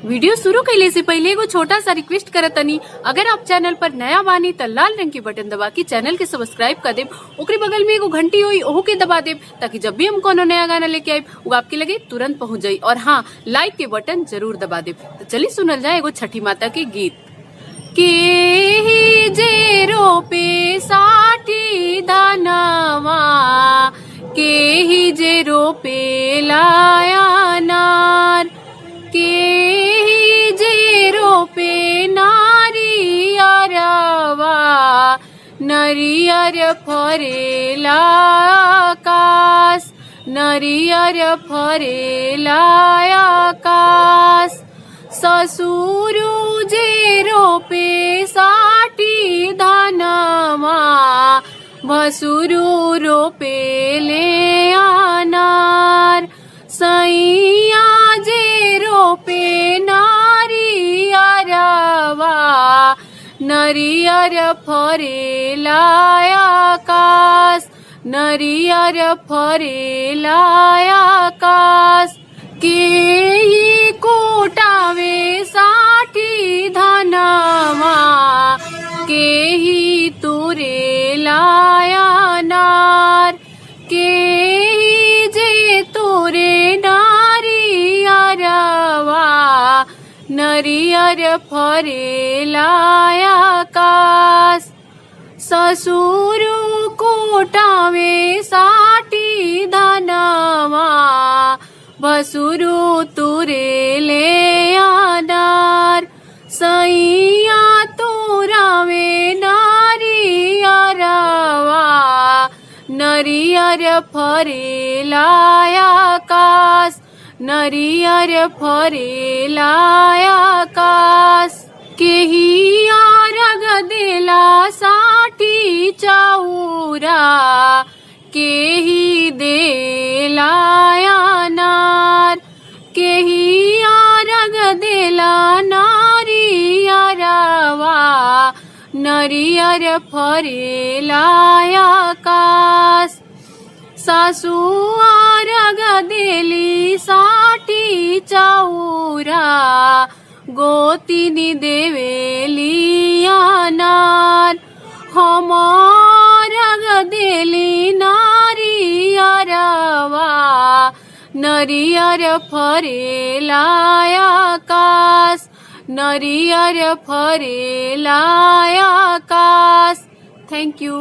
Video शुरू कैले से पहले एगो छोटा सा रिक्वेस्ट करत तनी। अगर आप चैनल पर नया बानी त लाल रंग के बटन दबा के चैनल के सब्सक्राइब कर देब। ओकरे बगल में एगो घंटी होई ओहो के दबा देब ताकि जब भी हम कोनो नया गाना लेके आए वो आपके लगे तुरंत पहुंच जाई। और हाँ, लाइक के बटन जरूर दबा देब। तो चलिए सुनल जाए एगो छठी माता के गीत। के ही जे रोपे साठी दानवा, के ही जे रोपे लाया नार, के ही जे रोपे नारी अरवा, नरियर फरेला आकाश, नरियर फरेला आकाश। ससुरु जे रोपे साठी धनमा, भसुरु रोपे ले अनार। सैया जे रोपे नारी अरवा, नरियर फरेला आकाश, नरियर फरेला आकाश। के ही कोटावे साठी धनवा, के ही तुरे लाया नार, के ही जे तुरे नारी अरवा, नरियर फरेला आकाश। ससुरु कोटावे साठी धनवा, भसुरु तुरे ले अनार। सैया तुरावे नारी अरवा, नरियर फरेला आकाश, नरियर फरेला आकाश। केही आरग देला साठी चौरा, केही देला अनार, केही आरग देला नारी अरवा, नरियर फरेला आकाश। सासू आरग देली साठी चौरा, गोतिनी देवेली अनार। हम आरग देली नारी अरवा, नरियर फरेला आकाश, नरियर फरेला आकाश। Thank you.